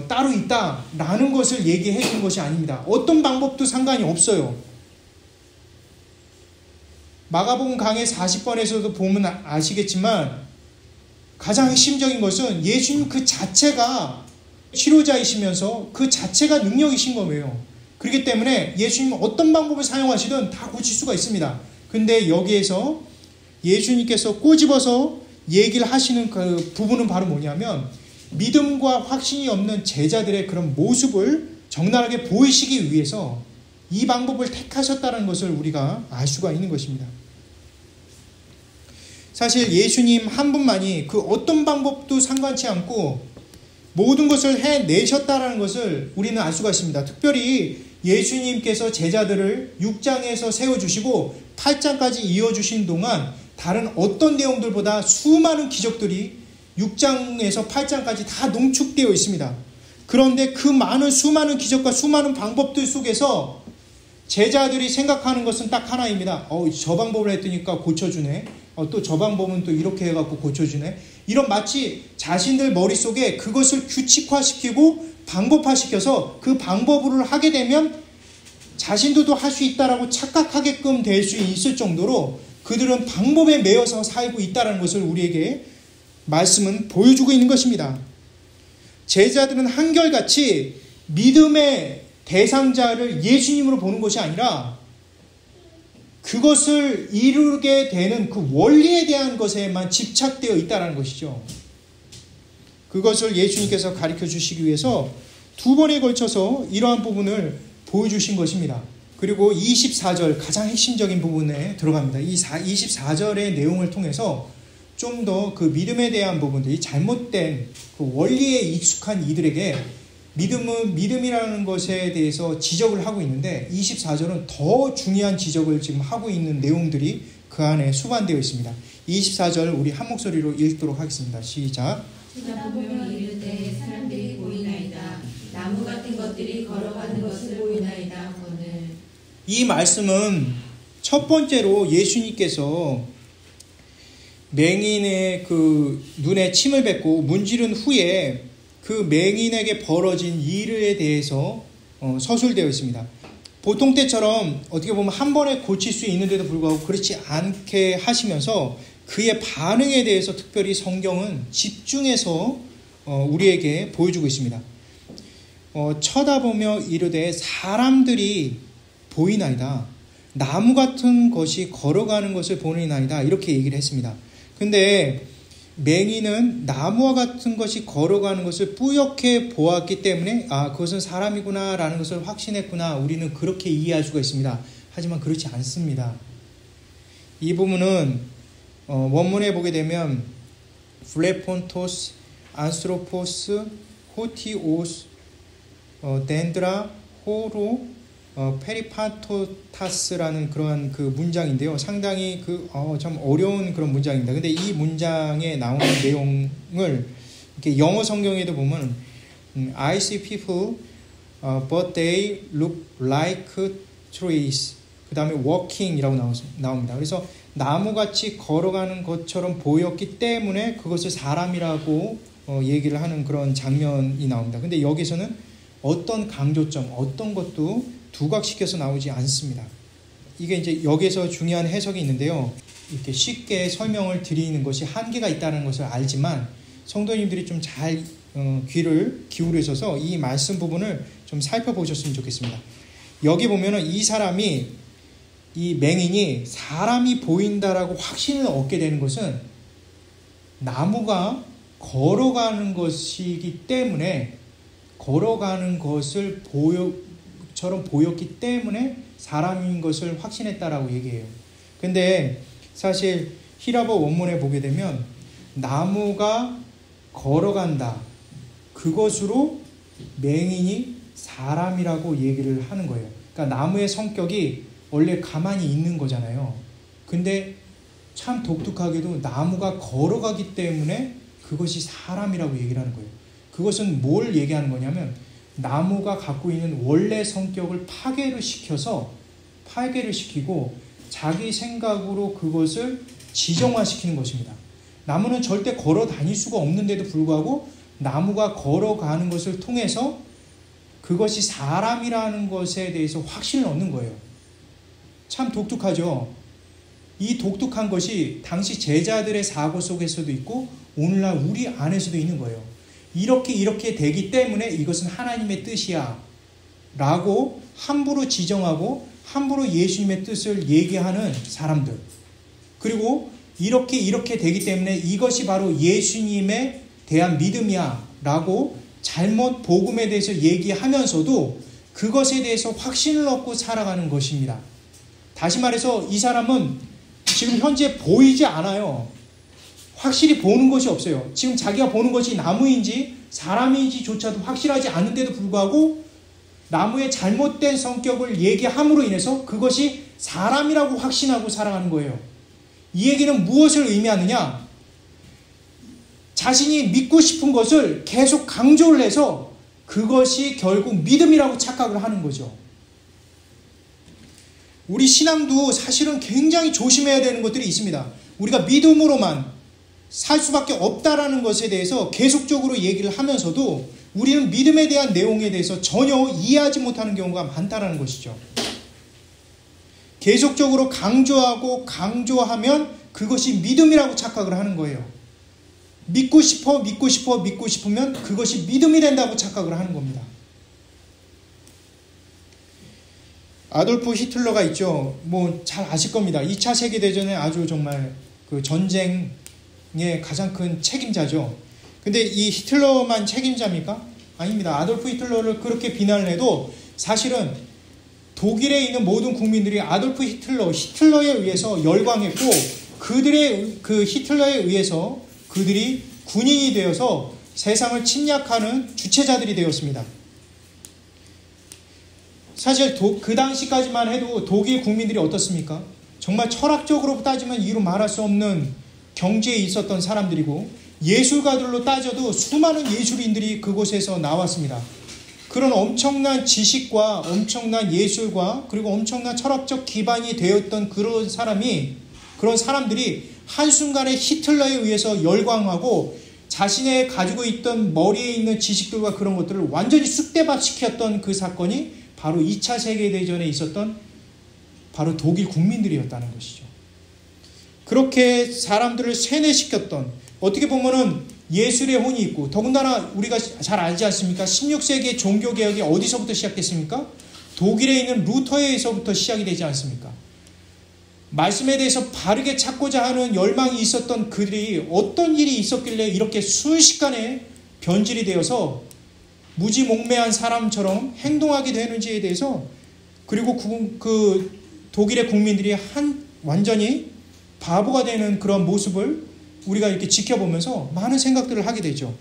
따로 있다라는 것을 얘기해 준 것이 아닙니다. 어떤 방법도 상관이 없어요. 마가복음 강해 40번에서도 보면 아시겠지만 가장 핵심적인 것은 예수님 그 자체가 치료자이시면서 그 자체가 능력이신 거예요. 그렇기 때문에 예수님은 어떤 방법을 사용하시든 다 고칠 수가 있습니다. 근데 여기에서 예수님께서 꼬집어서 얘기를 하시는 그 부분은 바로 뭐냐면 믿음과 확신이 없는 제자들의 그런 모습을 적나라하게 보이시기 위해서 이 방법을 택하셨다는 것을 우리가 알 수가 있는 것입니다. 사실 예수님 한 분만이 그 어떤 방법도 상관치 않고 모든 것을 해내셨다는 것을 우리는 알 수가 있습니다. 특별히 예수님께서 제자들을 6장에서 세워주시고 8장까지 이어주신 동안 다른 어떤 내용들보다 수많은 기적들이 6장에서 8장까지 다 농축되어 있습니다. 그런데 그 수많은 기적과 수많은 방법들 속에서 제자들이 생각하는 것은 딱 하나입니다. 저 방법을 했더니까 고쳐주네. 또 저 방법은 또 이렇게 해갖고 고쳐주네. 이런 마치 자신들 머릿속에 그것을 규칙화시키고 방법화시켜서 그 방법으로 하게 되면 자신들도 할 수 있다라고 착각하게끔 될 수 있을 정도로 그들은 방법에 매여서 살고 있다는 것을 우리에게 말씀은 보여주고 있는 것입니다. 제자들은 한결같이 믿음의 대상자를 예수님으로 보는 것이 아니라 그것을 이루게 되는 그 원리에 대한 것에만 집착되어 있다는 것이죠. 그것을 예수님께서 가르쳐 주시기 위해서 두 번에 걸쳐서 이러한 부분을 보여주신 것입니다. 그리고 24절 가장 핵심적인 부분에 들어갑니다. 이 24절의 내용을 통해서 좀 더 그 믿음에 대한 부분들이 잘못된 그 원리에 익숙한 이들에게 믿음이라는 것에 대해서 지적을 하고 있는데 24절은 더 중요한 지적을 지금 하고 있는 내용들이 그 안에 수반되어 있습니다. 24절 우리 한 목소리로 읽도록 하겠습니다. 시작. 쳐다보며 이르되 사람들이 보이나이다. 나무 같은 것들이 걸어가는 것을 보이나이다. 하거늘. 이 말씀은 첫 번째로 예수님께서 맹인의 그 눈에 침을 뱉고 문지른 후에 그 맹인에게 벌어진 일에 대해서 서술되어 있습니다. 보통 때처럼 어떻게 보면 한 번에 고칠 수 있는데도 불구하고 그렇지 않게 하시면서 그의 반응에 대해서 특별히 성경은 집중해서 우리에게 보여주고 있습니다. 쳐다보며 이르되 사람들이 보이나이다. 나무 같은 것이 걸어가는 것을 보이나이다. 이렇게 얘기를 했습니다. 근데 맹인은 나무와 같은 것이 걸어가는 것을 뿌옇게 보았기 때문에 그것은 사람이구나 라는 것을 확신했구나. 우리는 그렇게 이해할 수가 있습니다. 하지만 그렇지 않습니다. 이 부분은 원문에 보게 되면 플레폰토스, 안스로포스, 호티오스, 덴드라, 호로, 페리파토타스라는 그러한 그 문장인데요. 상당히 참 어려운 그런 문장입니다. 근데 이 문장에 나오는 내용을 이렇게 영어 성경에도 보면 I see people but they look like trees. 그 다음에 walking이라고 나옵니다. 그래서 나무같이 걸어가는 것처럼 보였기 때문에 그것을 사람이라고 얘기를 하는 그런 장면이 나옵니다. 근데 여기서는 어떤 강조점, 어떤 것도 두각시켜서 나오지 않습니다. 이게 이제 여기서 중요한 해석이 있는데요. 이렇게 쉽게 설명을 드리는 것이 한계가 있다는 것을 알지만 성도님들이 좀 잘 귀를 기울이셔서 이 말씀 부분을 좀 살펴보셨으면 좋겠습니다. 여기 보면은 이 맹인이 사람이 보인다라고 확신을 얻게 되는 것은 나무가 걸어가는 것이기 때문에 걸어가는 것을 처럼 보였기 때문에 사람인 것을 확신했다라고 얘기해요. 근데 사실 히라보 원문에 보게 되면 나무가 걸어간다. 그것으로 맹인이 사람이라고 얘기를 하는 거예요. 그러니까 나무의 성격이 원래 가만히 있는 거잖아요. 근데 참 독특하게도 나무가 걸어가기 때문에 그것이 사람이라고 얘기를 하는 거예요. 그것은 뭘 얘기하는 거냐면 나무가 갖고 있는 원래 성격을 파괴를 시키고 자기 생각으로 그것을 지정화시키는 것입니다. 나무는 절대 걸어 다닐 수가 없는데도 불구하고 나무가 걸어가는 것을 통해서 그것이 사람이라는 것에 대해서 확신을 얻는 거예요. 참 독특하죠. 이 독특한 것이 당시 제자들의 사고 속에서도 있고 오늘날 우리 안에서도 있는 거예요. 이렇게 되기 때문에 이것은 하나님의 뜻이야 라고 함부로 지정하고 함부로 예수님의 뜻을 얘기하는 사람들, 그리고 이렇게 되기 때문에 이것이 바로 예수님에 대한 믿음이야 라고 잘못 복음에 대해서 얘기하면서도 그것에 대해서 확신을 얻고 살아가는 것입니다. 다시 말해서 이 사람은 지금 현재 보이지 않아요. 확실히 보는 것이 없어요. 지금 자기가 보는 것이 나무인지 사람인지조차도 확실하지 않은데도 불구하고 나무의 잘못된 성격을 얘기함으로 인해서 그것이 사람이라고 확신하고 살아가는 거예요. 이 얘기는 무엇을 의미하느냐? 자신이 믿고 싶은 것을 계속 강조를 해서 그것이 결국 믿음이라고 착각을 하는 거죠. 우리 신앙도 사실은 굉장히 조심해야 되는 것들이 있습니다. 우리가 믿음으로만 살 수밖에 없다라는 것에 대해서 계속적으로 얘기를 하면서도 우리는 믿음에 대한 내용에 대해서 전혀 이해하지 못하는 경우가 많다라는 것이죠. 계속적으로 강조하면 그것이 믿음이라고 착각을 하는 거예요. 믿고 싶으면 그것이 믿음이 된다고 착각을 하는 겁니다. 아돌프 히틀러가 있죠. 잘 아실 겁니다. 2차 세계대전에 아주 정말 그 전쟁의 가장 큰 책임자죠. 근데 이 히틀러만 책임자입니까? 아닙니다. 아돌프 히틀러를 그렇게 비난을 해도 사실은 독일에 있는 모든 국민들이 아돌프 히틀러에 의해서 열광했고 그 히틀러에 의해서 그들이 군인이 되어서 세상을 침략하는 주체자들이 되었습니다. 사실 그 당시까지만 해도 독일 국민들이 어떻습니까? 정말 철학적으로 따지면 이루 말할 수 없는 경지에 있었던 사람들이고 예술가들로 따져도 수많은 예술인들이 그곳에서 나왔습니다. 그런 엄청난 지식과 엄청난 예술과 그리고 엄청난 철학적 기반이 되었던 그런 사람들이 한순간에 히틀러에 의해서 열광하고 자신의 가지고 있던 머리에 있는 지식들과 그런 것들을 완전히 쑥대밭시켰던 그 사건이 바로 2차 세계대전에 있었던 바로 독일 국민들이었다는 것이죠. 그렇게 사람들을 세뇌시켰던, 어떻게 보면은 예술의 혼이 있고, 더군다나 우리가 잘 알지 않습니까? 16세기의 종교개혁이 어디서부터 시작됐습니까? 독일에 있는 루터에서부터 시작이 되지 않습니까? 말씀에 대해서 바르게 찾고자 하는 열망이 있었던 그들이 어떤 일이 있었길래 이렇게 순식간에 변질이 되어서 무지몽매한 사람처럼 행동하게 되는지에 대해서, 그리고 그 독일의 국민들이 완전히 바보가 되는 그런 모습을 우리가 이렇게 지켜보면서 많은 생각들을 하게 되죠.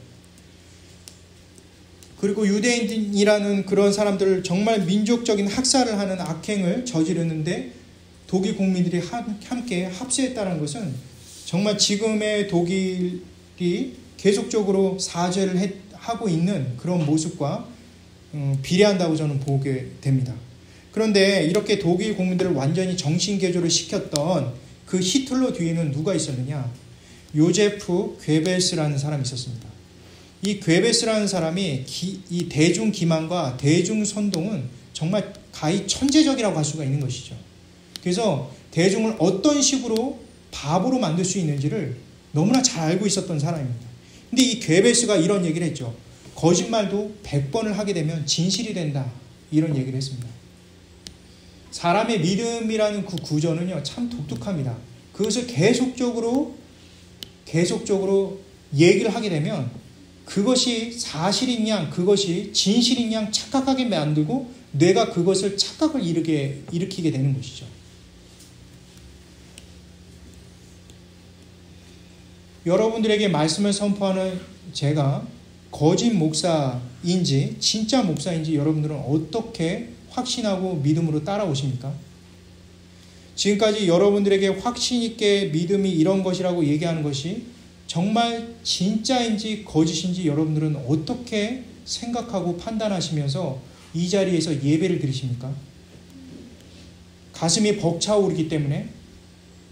그리고 유대인이라는 그런 사람들을 정말 민족적인 학살을 하는 악행을 저지르는데 독일 국민들이 함께 합세했다는 것은 정말 지금의 독일이 계속적으로 사죄를 하고 있는 그런 모습과 비례한다고 저는 보게 됩니다. 그런데 이렇게 독일 국민들을 완전히 정신개조를 시켰던 그 히틀러 뒤에는 누가 있었느냐? 요제프 괴벨스라는 사람이 있었습니다. 이 괴벨스라는 사람이 이 대중기만과 대중선동은 정말 가히 천재적이라고 할 수가 있는 것이죠. 그래서 대중을 어떤 식으로 바보로 만들 수 있는지를 너무나 잘 알고 있었던 사람입니다. 근데 이 괴벨스가 이런 얘기를 했죠. 거짓말도 100번을 하게 되면 진실이 된다. 이런 얘기를 했습니다. 사람의 믿음이라는 그 구조는요, 참 독특합니다. 그것을 계속적으로 얘기를 하게 되면 그것이 사실인 양, 그것이 진실인 양 착각하게 만들고 뇌가 그것을 착각을 일으키게 되는 것이죠. 여러분들에게 말씀을 선포하는 제가 거짓 목사인지 진짜 목사인지 여러분들은 어떻게 확신하고 믿음으로 따라오십니까? 지금까지 여러분들에게 확신 있게 믿음이 이런 것이라고 얘기하는 것이 정말 진짜인지 거짓인지 여러분들은 어떻게 생각하고 판단하시면서 이 자리에서 예배를 드리십니까? 가슴이 벅차오르기 때문에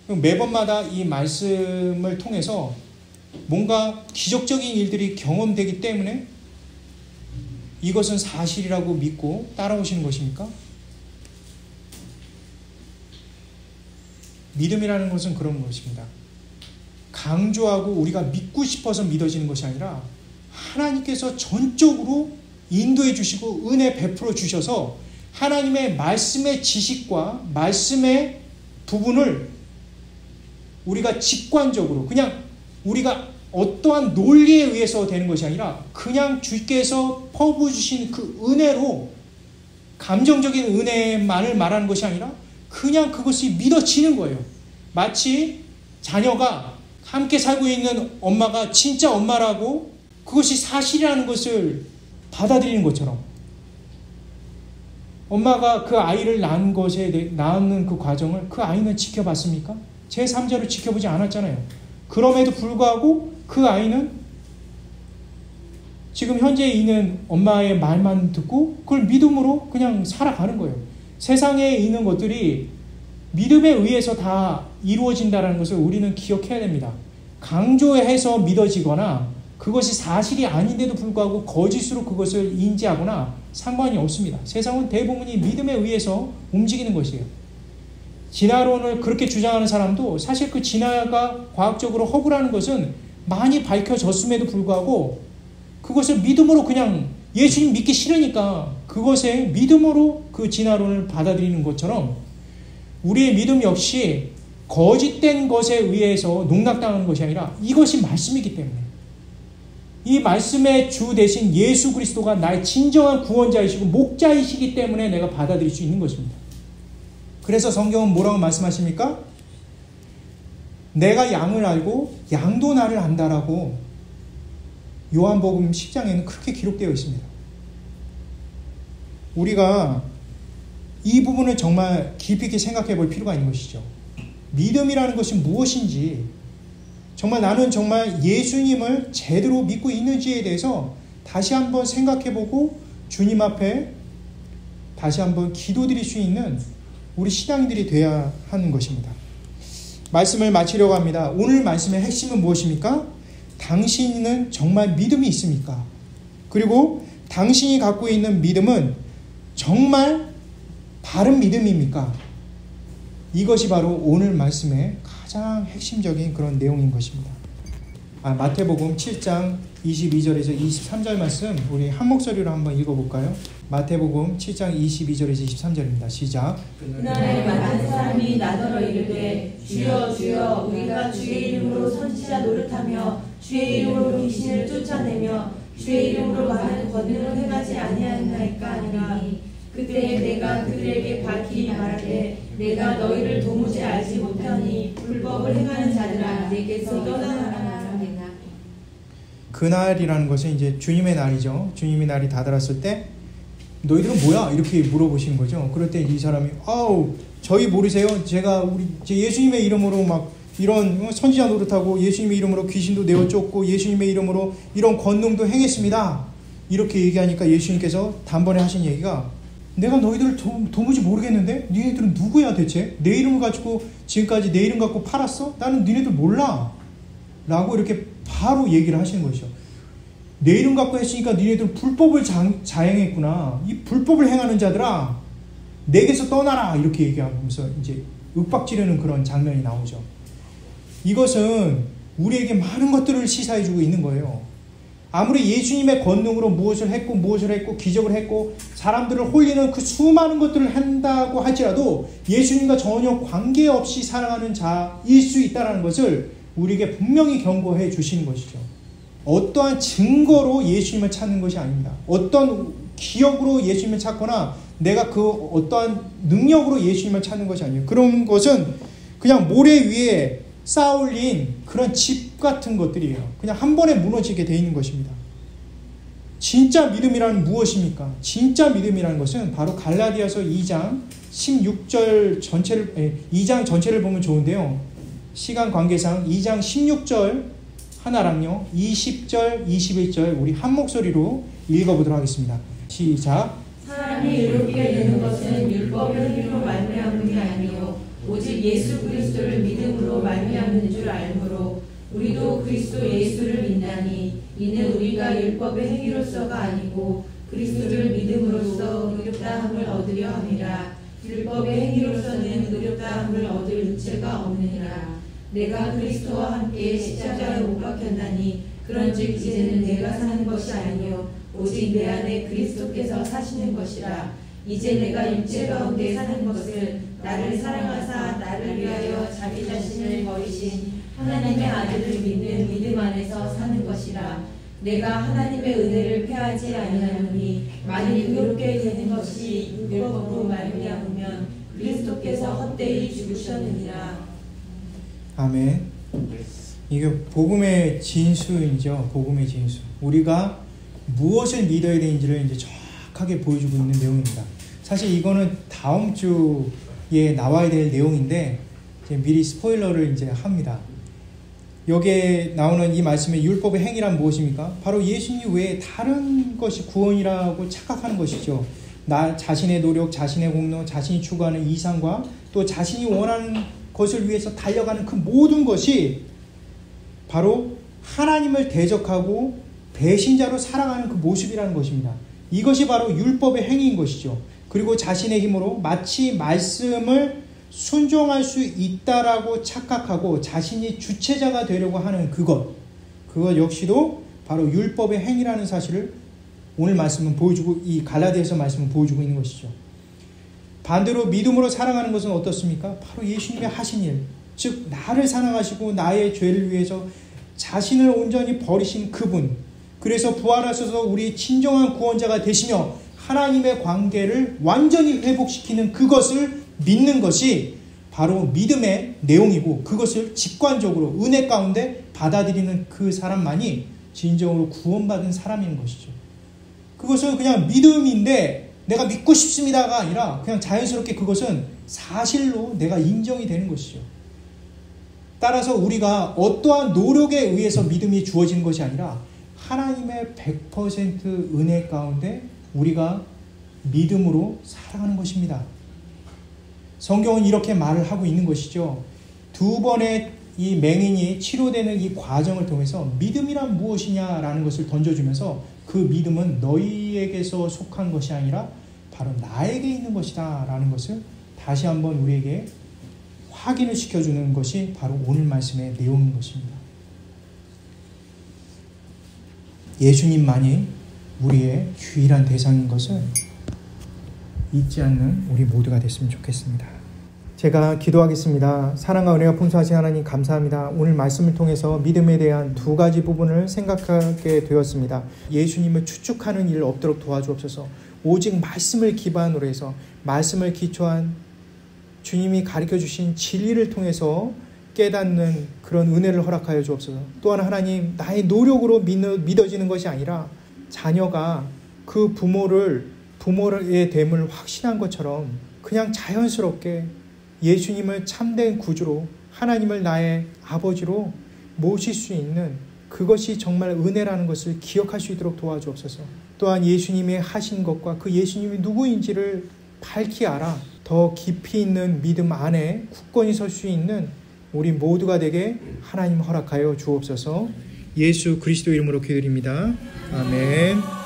매번마다 이 말씀을 통해서 뭔가 기적적인 일들이 경험되기 때문에 이것은 사실이라고 믿고 따라오시는 것입니까? 믿음이라는 것은 그런 것입니다. 강조하고 우리가 믿고 싶어서 믿어지는 것이 아니라 하나님께서 전적으로 인도해 주시고 은혜 베풀어 주셔서 하나님의 말씀의 지식과 말씀의 부분을 우리가 직관적으로 그냥 우리가 어떠한 논리에 의해서 되는 것이 아니라 그냥 주께서 퍼부으신 그 은혜로 감정적인 은혜만을 말하는 것이 아니라 그냥 그것이 믿어지는 거예요. 마치 자녀가 함께 살고 있는 엄마가 진짜 엄마라고 그것이 사실이라는 것을 받아들이는 것처럼 엄마가 그 아이를 낳는 그 과정을 그 아이는 지켜봤습니까? 제3자로 지켜보지 않았잖아요. 그럼에도 불구하고 그 아이는 지금 현재 있는 엄마의 말만 듣고 그걸 믿음으로 그냥 살아가는 거예요. 세상에 있는 것들이 믿음에 의해서 다 이루어진다는 것을 우리는 기억해야 됩니다. 강조해서 믿어지거나 그것이 사실이 아닌데도 불구하고 거짓으로 그것을 인지하거나 상관이 없습니다. 세상은 대부분이 믿음에 의해서 움직이는 것이에요. 진화론을 그렇게 주장하는 사람도 사실 그 진화가 과학적으로 허구라는 것은 많이 밝혀졌음에도 불구하고 그것을 믿음으로 그냥 예수님 믿기 싫으니까 그것에 믿음으로 그 진화론을 받아들이는 것처럼 우리의 믿음 역시 거짓된 것에 의해서 농락당하는 것이 아니라 이것이 말씀이기 때문에 이 말씀의 주 대신 예수 그리스도가 나의 진정한 구원자이시고 목자이시기 때문에 내가 받아들일 수 있는 것입니다. 그래서 성경은 뭐라고 말씀하십니까? 내가 양을 알고 양도 나를 안다라고 요한복음 10장에는 그렇게 기록되어 있습니다. 우리가 이 부분을 정말 깊이 있게 생각해 볼 필요가 있는 것이죠. 믿음이라는 것이 무엇인지 정말 나는 정말 예수님을 제대로 믿고 있는지에 대해서 다시 한번 생각해 보고 주님 앞에 다시 한번 기도드릴 수 있는 우리 신앙인들이 되어야 하는 것입니다. 말씀을 마치려고 합니다. 오늘 말씀의 핵심은 무엇입니까? 당신은 정말 믿음이 있습니까? 그리고 당신이 갖고 있는 믿음은 정말 바른 믿음입니까? 이것이 바로 오늘 말씀의 가장 핵심적인 그런 내용인 것입니다. 마태복음 7장 22절에서 23절 말씀 우리 한 목소리로 한번 읽어볼까요? 마태복음 7장 22절에서 23절입니다. 시작. 그날에 많은 사람이 나더러 이르되 주여 주여 우리가 주의 이름으로 선지자 노릇하며 주의 이름으로 귀신을 쫓아내며 주의 이름으로 많은 권능을 행하지 아니하나이까 하니라. 그때 내가 그들에게 밝히 말하되 내가 너희를 도무지 알지 못하니 불법을 행하는 자들아 내게서 떠나가라. 그날이라는 것은 이제 주님의 날이죠. 주님의 날이 다다랐을 때 너희들은 뭐야? 이렇게 물어보시는 거죠. 그럴 때 이 사람이 저희 모르세요? 제가 예수님의 이름으로 막 이런 선지자 노릇하고 예수님의 이름으로 귀신도 내어 쫓고 예수님의 이름으로 이런 권능도 행했습니다. 이렇게 얘기하니까 예수님께서 단번에 하신 얘기가 내가 너희들을 도무지 모르겠는데 니네들은 누구야 대체? 내 이름을 가지고 지금까지 내 이름 갖고 팔았어? 나는 니네들 몰라. 라고 이렇게 바로 얘기를 하시는 것이죠. 내 이름 갖고 했으니까 니네들은 불법을 자행했구나. 이 불법을 행하는 자들아 내게서 떠나라. 이렇게 얘기하면서 이제 윽박지르는 그런 장면이 나오죠. 이것은 우리에게 많은 것들을 시사해주고 있는 거예요. 아무리 예수님의 권능으로 무엇을 했고 기적을 했고 사람들을 홀리는 그 수많은 것들을 한다고 할지라도 예수님과 전혀 관계없이 살아가는 자일 수 있다는 것을 우리에게 분명히 경고해 주시는 것이죠. 어떠한 증거로 예수님을 찾는 것이 아닙니다. 어떤 기억으로 예수님을 찾거나 내가 그 어떠한 능력으로 예수님을 찾는 것이 아니에요. 그런 것은 그냥 모래 위에 쌓아올린 그런 집 같은 것들이에요. 그냥 한 번에 무너지게 되어 있는 것입니다. 진짜 믿음이란 무엇입니까? 진짜 믿음이라는 것은 바로 갈라디아서 2장 16절 전체를 2장 전체를 보면 좋은데요. 시간 관계상 2장 16절 하나랑요 20절 21절 우리 한 목소리로 읽어보도록 하겠습니다. 시작. 사람이 의롭게 되는 것은 율법의 행위로 말미암음이 아니요 오직 예수 그리스도를 믿음으로 말미암는 줄 알므로 우리도 그리스도 예수를 믿나니 이는 우리가 율법의 행위로서가 아니고 그리스도를 믿음으로써 의롭다함을 얻으려 함이라. 율법의 행위로서는 의롭다함을 얻을 의체가 없느니라. 내가 그리스도와 함께 십자가에 못 박혔나니 그런즉 이제는 내가 사는 것이 아니요 오직 내 안에 그리스도께서 사시는 것이라. 이제 내가 육체 가운데 사는 것을 나를 사랑하사 나를 위하여 자기 자신을 버리신 하나님의 아들을 믿는 믿음 안에서 사는 것이라. 내가 하나님의 은혜를 패하지 아니하노니 만일 의롭게 되는 것이 율법으로 말미암으면 그리스도께서 헛되이 죽으셨느니라. 아멘. 이게 복음의 진수이죠. 복음의 진수. 우리가 무엇을 믿어야 되는지를 이제 정확하게 보여주고 있는 내용입니다. 사실 이거는 다음 주에 나와야 될 내용인데 이제 미리 스포일러를 이제 합니다. 여기에 나오는 이 말씀의 율법의 행위란 무엇입니까? 바로 예수님 외에 다른 것이 구원이라고 착각하는 것이죠. 나 자신의 노력, 자신의 공로, 자신이 추구하는 이상과 또 자신이 원하는 것을 위해서 달려가는 그 모든 것이 바로 하나님을 대적하고 배신자로 살아가는 그 모습이라는 것입니다. 이것이 바로 율법의 행위인 것이죠. 그리고 자신의 힘으로 마치 말씀을 순종할 수 있다라고 착각하고 자신이 주체자가 되려고 하는 그것 역시도 바로 율법의 행위라는 사실을 오늘 말씀은 보여주고 이 갈라디아서 말씀은 보여주고 있는 것이죠. 반대로 믿음으로 살아가는 것은 어떻습니까? 바로 예수님의 하신 일, 즉 나를 사랑하시고 나의 죄를 위해서 자신을 온전히 버리신 그분, 그래서 부활하셔서 우리 진정한 구원자가 되시며 하나님의 관계를 완전히 회복시키는 그것을 믿는 것이 바로 믿음의 내용이고 그것을 직관적으로 은혜 가운데 받아들이는 그 사람만이 진정으로 구원받은 사람인 것이죠. 그것은 그냥 믿음인데 내가 믿고 싶습니다가 아니라 그냥 자연스럽게 그것은 사실로 내가 인정이 되는 것이죠. 따라서 우리가 어떠한 노력에 의해서 믿음이 주어지는 것이 아니라 하나님의 100% 은혜 가운데 우리가 믿음으로 살아가는 것입니다. 성경은 이렇게 말을 하고 있는 것이죠. 두 번의 이 맹인이 치료되는 이 과정을 통해서 믿음이란 무엇이냐라는 것을 던져주면서 그 믿음은 너희에게서 속한 것이 아니라 바로 나에게 있는 것이다 라는 것을 다시 한번 우리에게 확인을 시켜주는 것이 바로 오늘 말씀의 내용인 것입니다. 예수님만이 우리의 유일한 대상인 것을 잊지 않는 우리 모두가 됐으면 좋겠습니다. 제가 기도하겠습니다. 사랑과 은혜가 풍성하신 하나님 감사합니다. 오늘 말씀을 통해서 믿음에 대한 두 가지 부분을 생각하게 되었습니다. 예수님을 추측하는 일 없도록 도와주옵소서. 오직 말씀을 기반으로 해서 말씀을 기초한 주님이 가르쳐주신 진리를 통해서 깨닫는 그런 은혜를 허락하여 주옵소서. 또한 하나님, 나의 노력으로 믿어지는 것이 아니라 자녀가 그 부모의 됨을 확신한 것처럼 그냥 자연스럽게 예수님을 참된 구주로, 하나님을 나의 아버지로 모실 수 있는, 그것이 정말 은혜라는 것을 기억할 수 있도록 도와주옵소서. 또한 예수님이 하신 것과 그 예수님이 누구인지를 밝히 알아 더 깊이 있는 믿음 안에 굳건히 설 수 있는 우리 모두가 되게 하나님 허락하여 주옵소서. 예수 그리스도 이름으로 기도드립니다. 아멘.